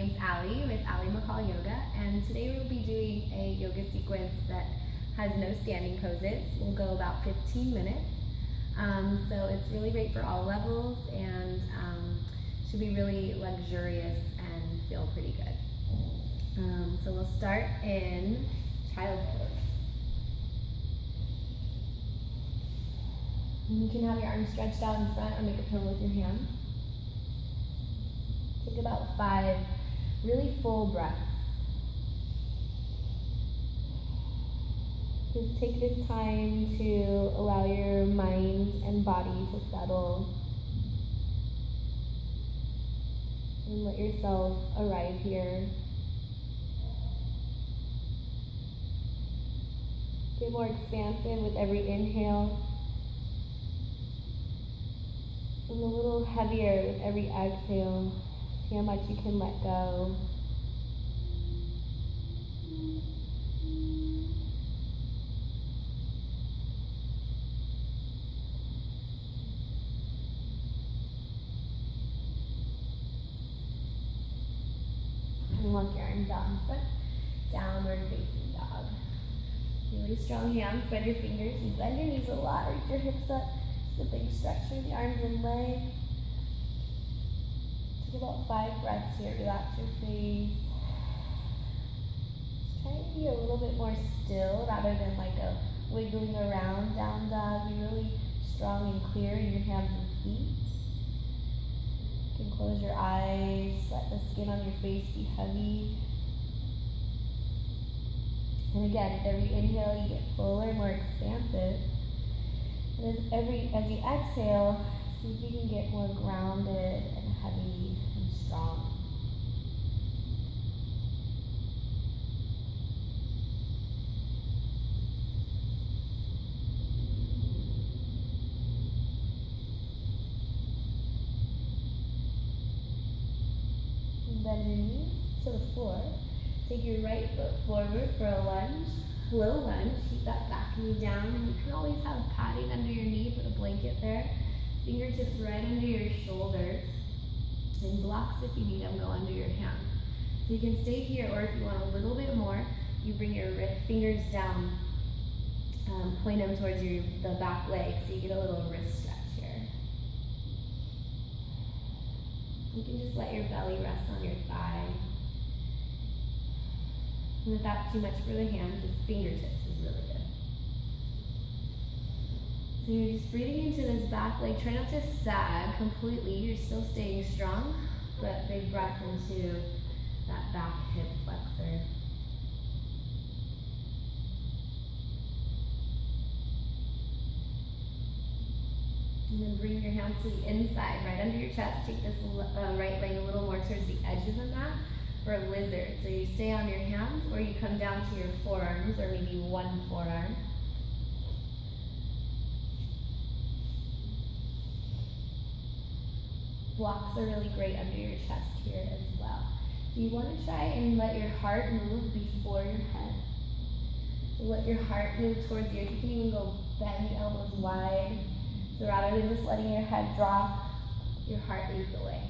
name's Allie with Allie McCall Yoga, and today we'll be doing a yoga sequence that has no standing poses. We'll go about 15 minutes. So it's really great for all levels and should be really luxurious and feel pretty good. So we'll start in child pose. And you can have your arms stretched out in front or make a pillow with your hands. Take about 5 really full breaths. Just take this time to allow your mind and body to settle. And let yourself arrive here. Get more expansive with every inhale. And a little heavier with every exhale. See how much you can let go. And walk your arms out in front. Downward facing dog. Really strong hands, spread your fingers. You bend your knees a lot, reach your hips up. Just a big stretch through the arms and legs. Take about 5 breaths here. Relax your face. Just try to be a little bit more still rather than like a wiggling around down dog. Be really strong and clear in your hands and feet. You can close your eyes. Let the skin on your face be heavy. And again, with every inhale, you get fuller, more expansive. And as you exhale, see if you can get more grounded and heavy and strong. And bend your knees to the floor. Take your right foot forward for a lunge, low lunge. Keep that back knee down. And you can always have padding under your knee, put a blanket there. Fingertips right under your shoulders. And blocks, if you need them, go under your hands. So you can stay here, or if you want a little bit more, you bring your fingers down, point them towards the back leg, so you get a little wrist stretch here. You can just let your belly rest on your thigh. And if that's too much for the hand, just fingertips is really good. So you're just breathing into this back leg. Try not to sag completely. You're still staying strong, but big breath into that back hip flexor. And then bring your hands to the inside, right under your chest. Take this right leg a little more towards the edge of the mat for a lizard. So you stay on your hands, or you come down to your forearms, or maybe one forearm. Blocks are really great under your chest here as well. So you want to try and let your heart move before your head. So let your heart move towards you. You can even go bend the elbows wide. So rather than just letting your head drop, your heart leads the way.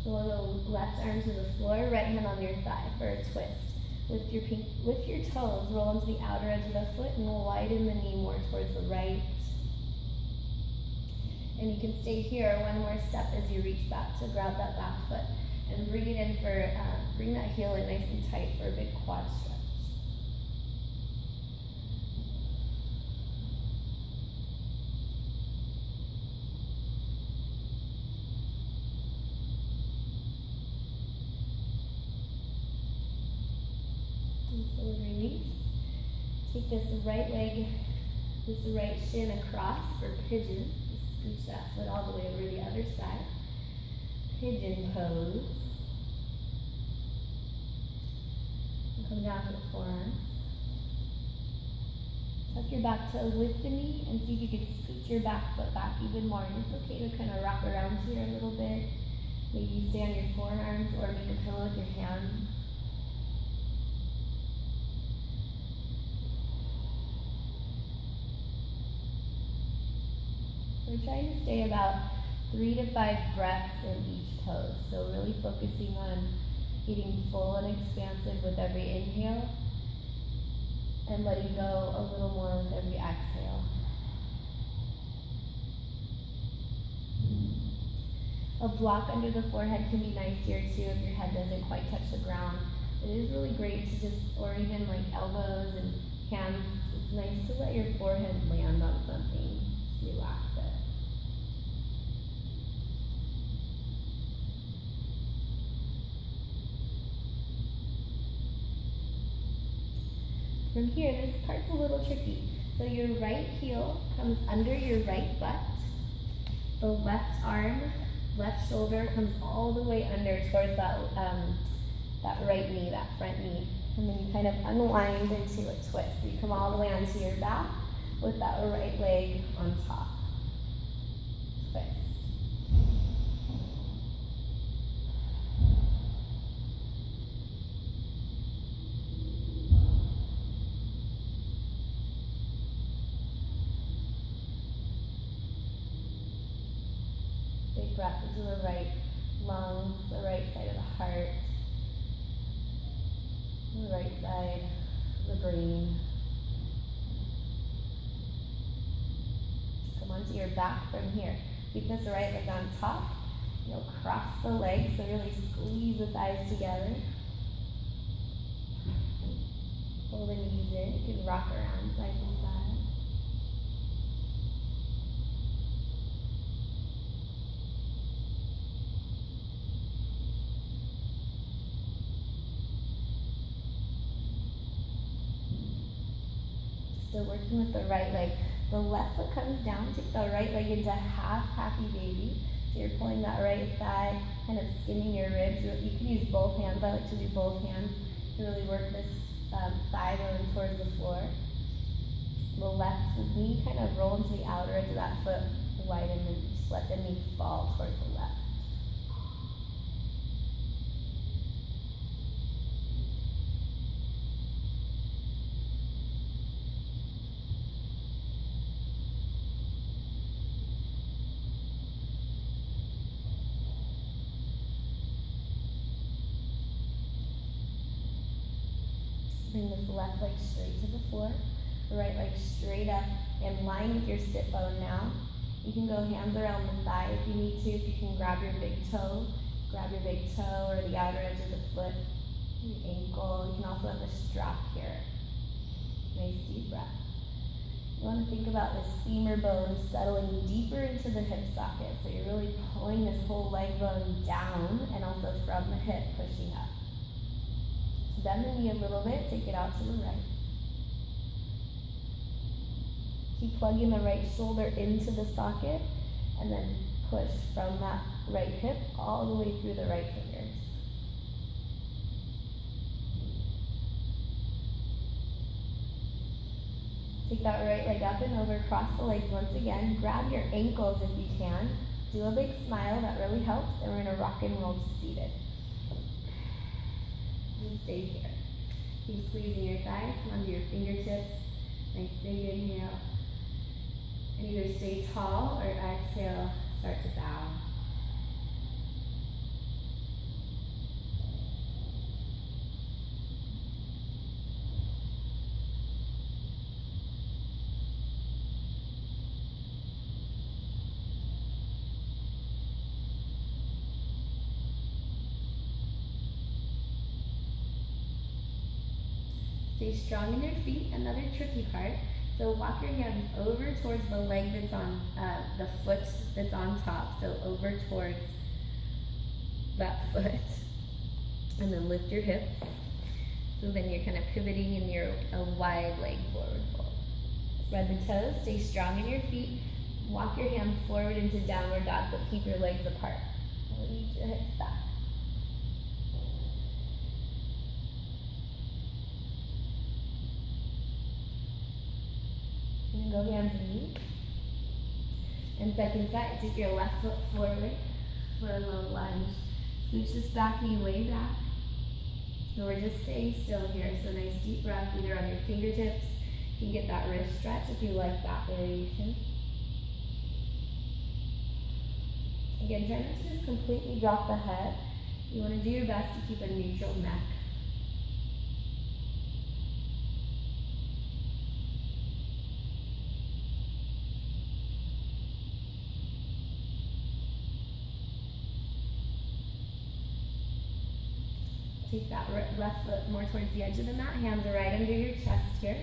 So we'll go left arm to the floor, right hand on your thigh for a twist. Lift your toes, roll into the outer edge of the foot, and widen the knee more towards the right. And you can stay here one more step as you reach back to grab that back foot and bring it in for, bring that heel in nice and tight for a big quad stretch. And so release. Take this right leg, this right shin across for pigeon. Scooch that foot all the way over the other side. Pigeon pose. And come down to the forearms. Tuck your back toes with the knee and see if you can scoot your back foot back even more. And it's okay to kind of rock around here a little bit. Maybe stay on your forearms or make a pillow with your hands. We're trying to stay about 3 to 5 breaths in each pose. So really focusing on getting full and expansive with every inhale and letting go a little more with every exhale. A block under the forehead can be nice here too if your head doesn't quite touch the ground. It is really great to just, or even like elbows and hands, it's nice to let your forehead land on something. Relax it. From here, this part's a little tricky. So your right heel comes under your right butt. The left arm, left shoulder comes all the way under towards that right knee, that front knee. And then you kind of unwind into a twist. So you come all the way onto your back with that right leg on top. Twist. Big breath into the right lungs, the right side of the heart, the right side of the brain. Come onto your back from here. Keep this right leg on top. You'll cross the legs, so really squeeze the thighs together. Pull the knees in. You can rock around side to side. Still working with the right leg. The left foot comes down, take the right leg into half happy baby. So you're pulling that right thigh, kind of skimming your ribs. You can use both hands. I like to do both hands to really work this thigh going towards the floor. The left knee kind of roll into the outer edge of that foot, widen, and just let the knee fall towards the left. Bring this left leg straight to the floor, the right leg straight up, in line with your sit bone now. You can go hands around the thigh if you need to. If you can grab your big toe or the outer edge of the foot, your ankle. You can also have the strap here. Nice deep breath. You want to think about this femur bone settling deeper into the hip socket. So you're really pulling this whole leg bone down and also from the hip pushing up. Bend the knee a little bit, take it out to the right. Keep plugging the right shoulder into the socket and then push from that right hip all the way through the right fingers. Take that right leg up and over, cross the legs once again. Grab your ankles if you can. Do a big smile, that really helps, and we're gonna rock and roll to seated. And stay here. Keep squeezing your thighs, come onto your fingertips. Nice big inhale. And either stay tall or exhale, start to bow. Stay strong in your feet. Another tricky part. So walk your hands over towards the leg that's on, the foot that's on top. So over towards that foot. And then lift your hips. So then you're kind of pivoting and you're a wide leg forward fold. Spread the toes, stay strong in your feet. Walk your hands forward into downward dog, but keep your legs apart. Lead your hips back. And go hands and knees. And second set, take your left foot forward for a low lunge. Scooch this back knee way back. And we're just staying still here. So nice deep breath either on your fingertips. You can get that wrist stretch if you like that variation. Again, try not to just completely drop the head. You want to do your best to keep a neutral neck. Take that left foot more towards the edge of the mat, hands are right under your chest here.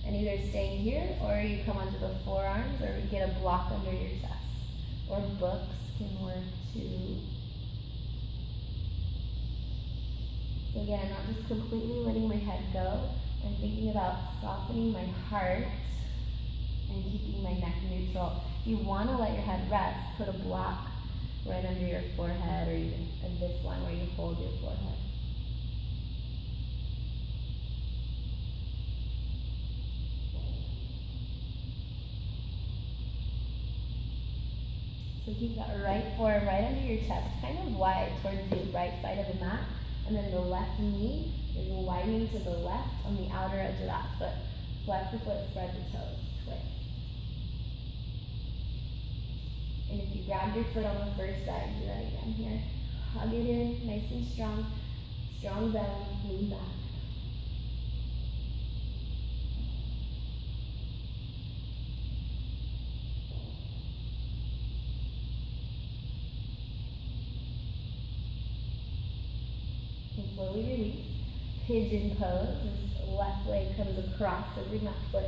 And either stay here or you come onto the forearms or get a block under your chest. Or books can work too. So again, not just completely letting my head go. I'm thinking about softening my heart and keeping my neck neutral. If you want to let your head rest, put a block right under your forehead or even in this one where you hold your forehead. So keep that right forearm right under your chest, kind of wide towards the right side of the mat. And then the left knee is widening to the left on the outer edge of that foot. Flex the foot, spread the toes, twist. And if you grabbed your foot on the first side, do that again here. Hug it in, nice and strong. Strong belly, lean back. And slowly release. Pigeon pose. This left leg comes across, so bring that foot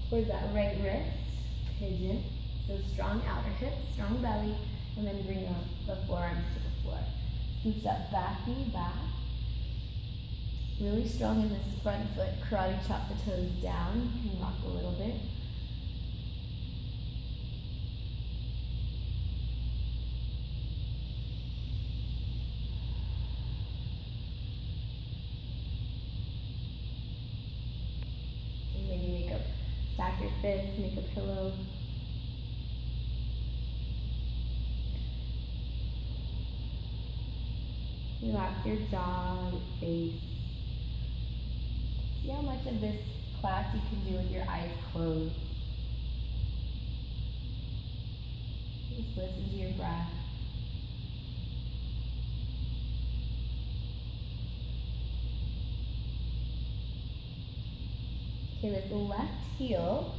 towards that right wrist. Pigeon. So strong outer hips, strong belly, and then bring the forearms to the floor. Scoop that back knee back. Really strong in this front foot. Karate chop the toes down. You can rock a little bit. Stack your fists, make a pillow. Relax your jaw, your face. See how much of this class you can do with your eyes closed. Just listen to your breath. Okay, this left heel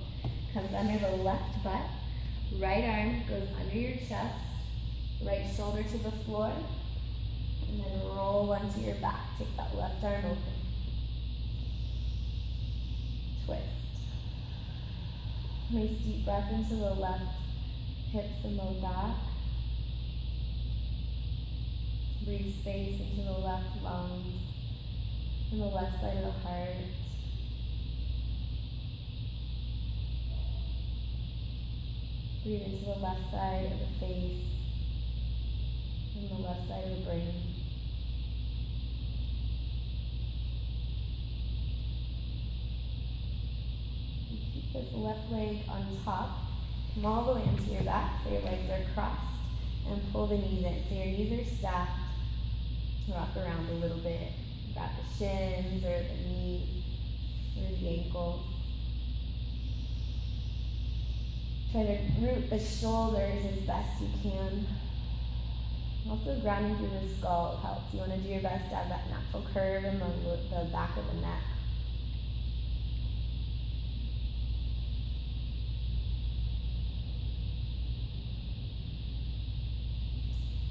comes under the left butt. Right arm goes under your chest. Right shoulder to the floor. And then roll onto your back. Take that left arm open. Twist. Nice deep breath into the left hips and low back. Breathe space into the left lungs and the left side of the heart. Breathe into the left side of the face and the left side of the brain. And keep this left leg on top. Come all the way onto your back so your legs are crossed and pull the knees in. So your knees are stacked. Rock around a little bit. Grab the shins or the knees or the ankles. Try to root the shoulders as best you can. Also grounding through the skull helps. You want to do your best to have that natural curve in the back of the neck.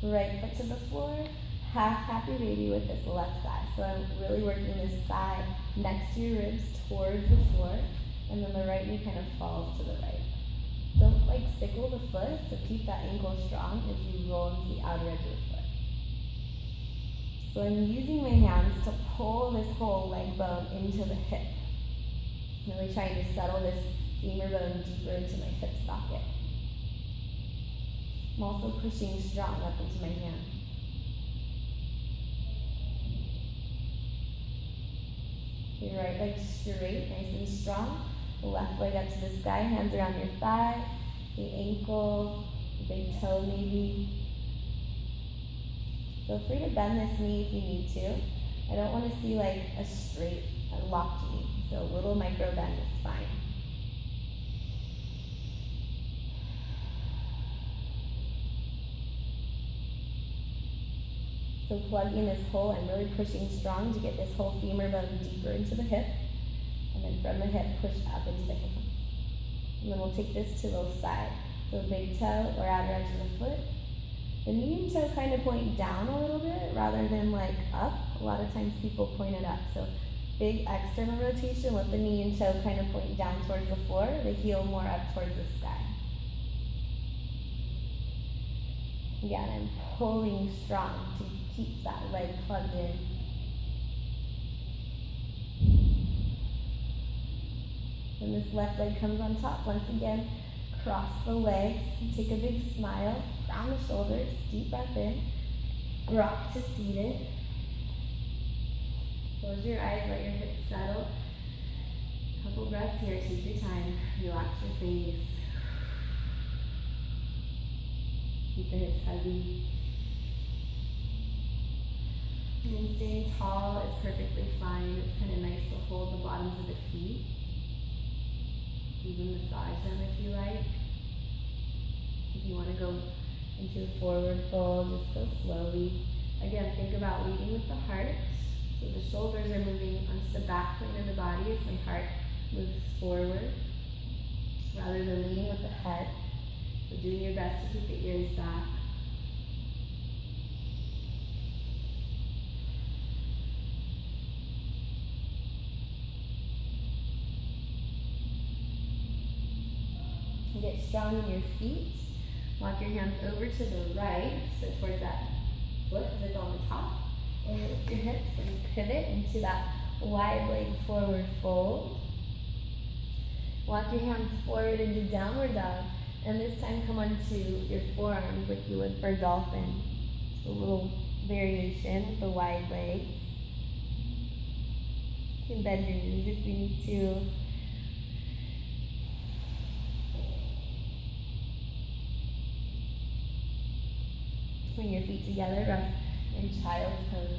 Right foot to the floor. Half happy baby with this left thigh. So I'm really working this thigh next to your ribs towards the floor. And then the right knee kind of falls to the right. Don't sickle the foot, so keep that ankle strong as you roll into the outer edge of the foot. So I'm using my hands to pull this whole leg bone into the hip. Really trying to settle this femur bone deeper into my hip socket. I'm also pushing strong up into my hand. Your right leg straight, nice and strong. The left leg up to the sky, hands around your thigh, the ankle, the big toe maybe. Feel free to bend this knee if you need to. I don't want to see a straight, locked knee. So a little micro bend is fine. So plugging this hole, I'm really pushing strong to get this whole femur bone deeper into the hip. And then from the hip, push up into the hand. And then we'll take this to the side. So big toe or outer edge of the foot. The knee and toe kind of point down a little bit rather than like up. A lot of times people point it up. So big external rotation with the knee and toe kind of point down towards the floor, the heel more up towards the sky. Again, I'm pulling strong to keep that leg plugged in. When this left leg comes on top, once again, cross the legs, take a big smile, round the shoulders, deep breath in, rock to seated. Close your eyes, let your hips settle. Couple breaths here, take your time, relax your face. Keep the hips heavy. And staying tall is perfectly fine. It's kind of nice to hold the bottoms of the feet. Even massage them if you like. If you want to go into a forward fold, just go slowly. Again, think about leading with the heart. So the shoulders are moving onto the back plane of the body as my heart moves forward, rather than leading with the head. So doing your best to keep the ears back. Get strong in your feet. Walk your hands over to the right, so towards that foot as it's on the top. And lift your hips and pivot into that wide leg forward fold. Walk your hands forward into downward dog. And this time come onto your forearms like you would for a dolphin. So a little variation with the wide legs. You can bend your knees if you need to. Bring your feet together, rest in child's pose.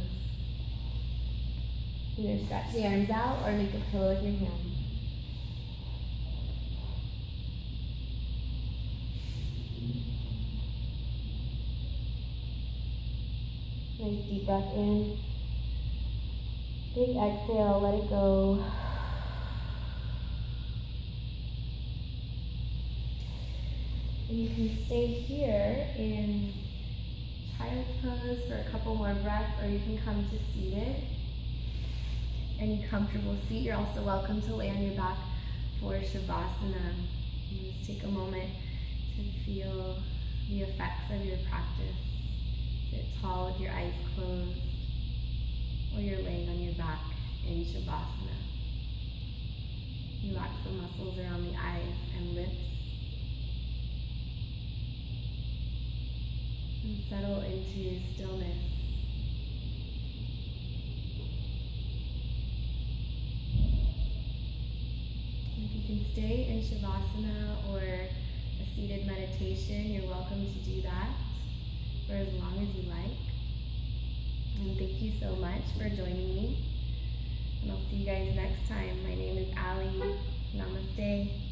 Either stretch the arms out or make a pillow with your hands. Nice deep breath in. Big exhale, let it go. And you can stay here in child's pose for a couple more breaths, or you can come to seated. Any comfortable seat. You're also welcome to lay on your back for Shavasana. And just take a moment to feel the effects of your practice. Sit tall with your eyes closed, or you're laying on your back in Shavasana. Relax the muscles around the eyes and lips. And settle into stillness. If you can stay in Shavasana or a seated meditation, you're welcome to do that for as long as you like. And thank you so much for joining me. And I'll see you guys next time. My name is Ali. Namaste.